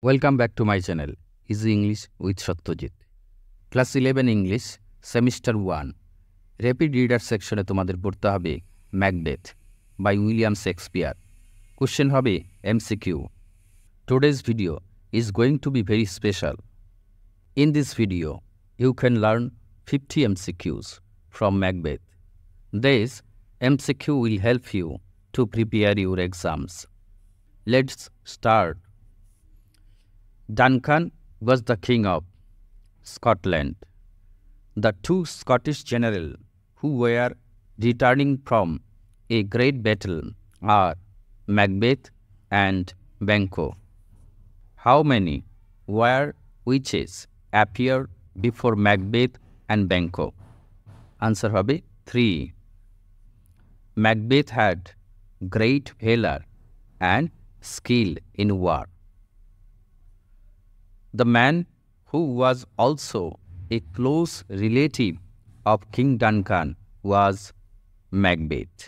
Welcome back to my channel, Easy English with Satyajit. Class 11 English, Semester 1. Rapid Reader section তোমাদের পড়তে হবে Macbeth by William Shakespeare. Question হবে MCQ. Today's video is going to be very special. In this video, you can learn 50 MCQs from Macbeth. This MCQ will help you to prepare your exams. Let's start. Duncan was the king of Scotland. The two Scottish generals who were returning from a great battle are Macbeth and Banquo. How many witches appeared before Macbeth and Banquo? Answer হবে 3. Macbeth had great valor and skill in war. The man who was also a close relative of King Duncan was Macbeth.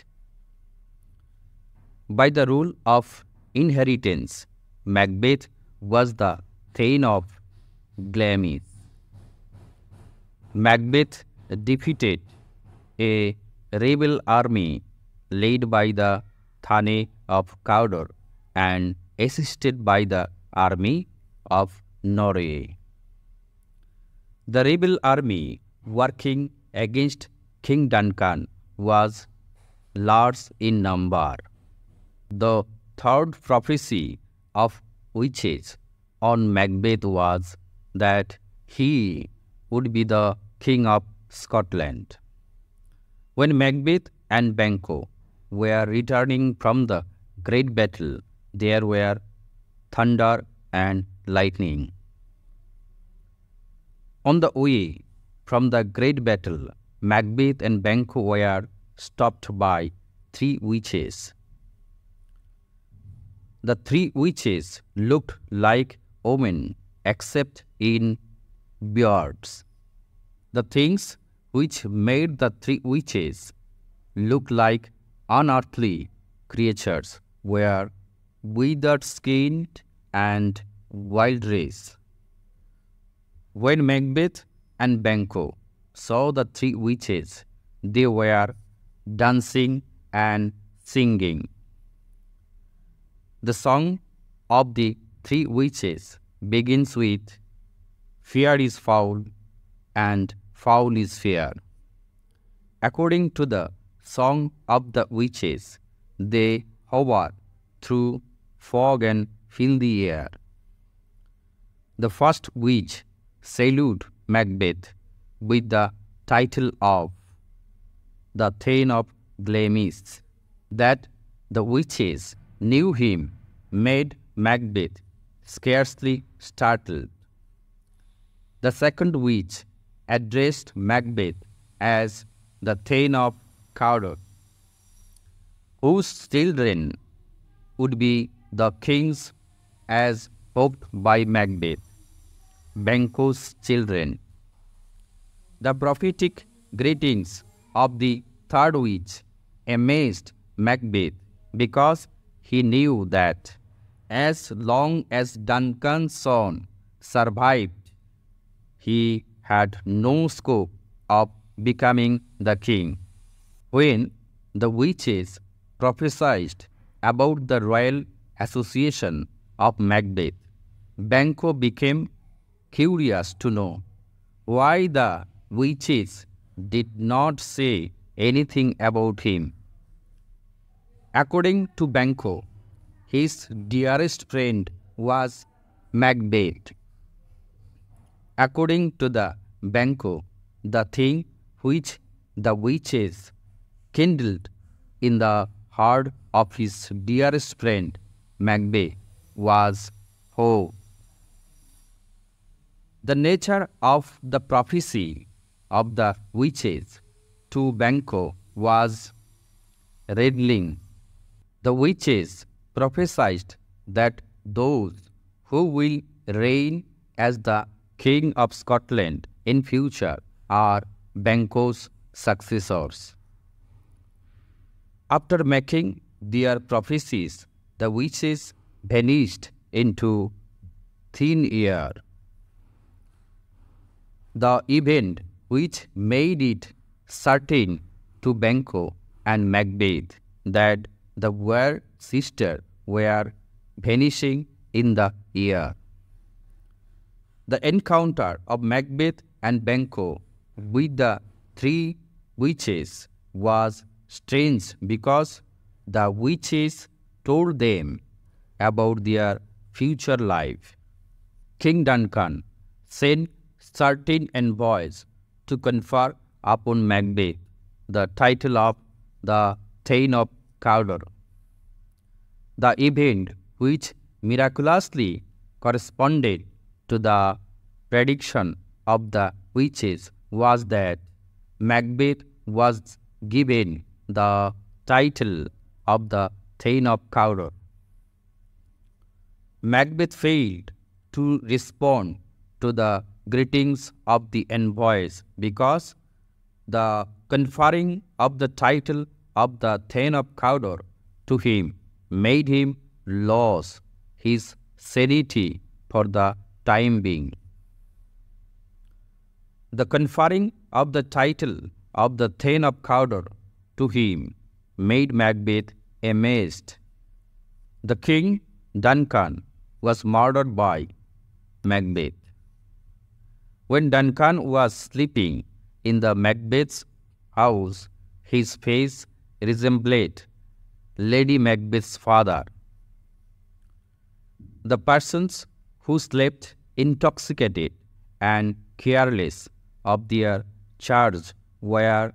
By the rule of inheritance, Macbeth was the Thane of Glamis. Macbeth defeated a rebel army led by the Thane of Cawdor and assisted by the army of Norway. The rebel army working against King Duncan was large in number. The third prophecy of witches on Macbeth was that he would be the king of Scotland. When Macbeth and Banquo were returning from the great battle, there were thunder and lightning. On the way from the great battle, Macbeth and Banquo were stopped by 3 witches. The 3 witches looked like women except in beards. The things which made the 3 witches look like unearthly creatures were withered-skinned and wild race. When Macbeth and Banquo saw the 3 witches, they were dancing and singing. The song of the 3 witches begins with "Fair is foul and foul is fair." According to the song of the witches, they hover through fog and fill the air. The first witch saluted Macbeth with the title of the Thane of Glamis. That the witches knew him made Macbeth scarcely startled. The second witch addressed Macbeth as the Thane of Cawdor, whose children would be the kings as hoped by Macbeth, Banquo's children. The prophetic greetings of the third witch amazed Macbeth because he knew that as long as Duncan's son survived, he had no scope of becoming the king. When the witches prophesied about the royal association of Macbeth, Banquo became curious to know why the witches did not say anything about him. According to Banquo, his dearest friend was Macbeth. According to the Banquo, the thing which the witches kindled in the heart of his dearest friend Macbeth was hope. The nature of the prophecy of the witches to Banquo was riddling. The witches prophesied that those who will reign as the king of Scotland in future are Banquo's successors. After making their prophecies, the witches vanished into thin air. The event which made it certain to Banquo and Macbeth that the weird sisters were vanishing in the air. The encounter of Macbeth and Banquo with the three witches was strange because the witches told them about their future life. King Duncan sent certain envoys to confer upon Macbeth the title of the Thane of Cawdor. The event which miraculously corresponded to the prediction of the witches was that Macbeth was given the title of the Thane of Cawdor. Macbeth failed to respond to the greetings of the envoys because the conferring of the title of the Thane of Cawdor to him made him lose his sanity for the time being. The conferring of the title of the Thane of Cawdor to him made Macbeth amazed. The king, Duncan, was murdered by Macbeth. When Duncan was sleeping in the Macbeth's house, his face resembled Lady Macbeth's father. The persons who slept intoxicated and careless of their charge were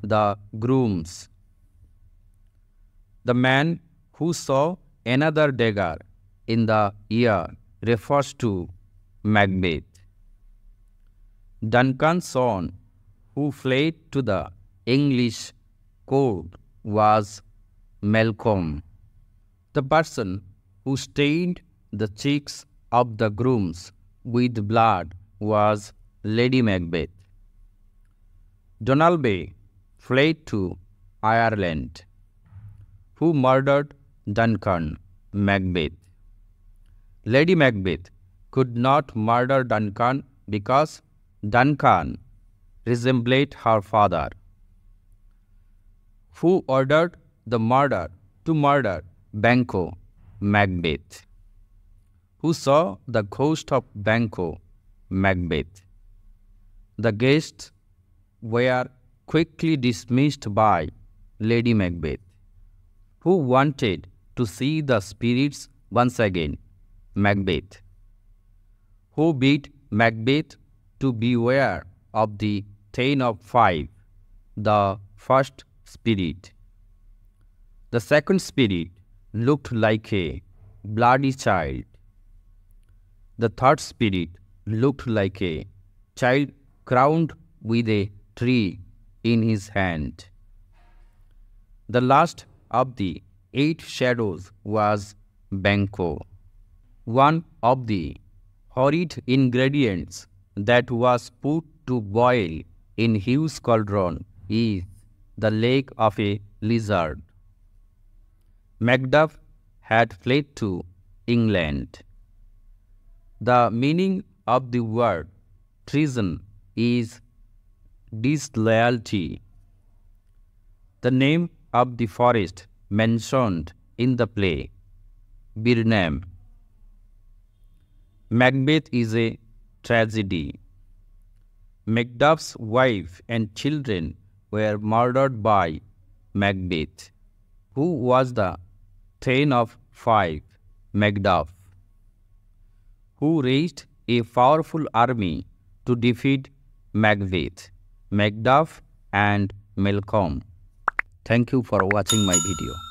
the grooms. The man who saw another dagger in the air refers to Macbeth. Duncan's son, who fled to the English court, was Malcolm. The person who stained the cheeks of the grooms with blood was Lady Macbeth. Donalbain fled to Ireland. Who murdered Duncan? Macbeth. Lady Macbeth could not murder Duncan because Duncan resembled her father. Who ordered the murder to murder Banquo? Macbeth. Who saw the ghost of Banquo? Macbeth. The guests were quickly dismissed by Lady Macbeth, who wanted to see the spirits once again. Macbeth. Who bid Macbeth to beware of the Thane of Five, the first spirit. The second spirit looked like a bloody child. The third spirit looked like a child crowned with a tree in his hand. The last of the 8 shadows was Banquo. One of the horrid ingredients that was put to boil in Hugh's cauldron is the leg of a lizard. Macduff had fled to England. The meaning of the word treason is disloyalty. The name of the forest mentioned in the play, Birnam. Macbeth is a tragedy. Macduff's wife and children were murdered by Macbeth. Who was the Thane of Five? Macduff. Who raised a powerful army to defeat Macbeth? Macduff and Malcolm. Thank you for watching my video.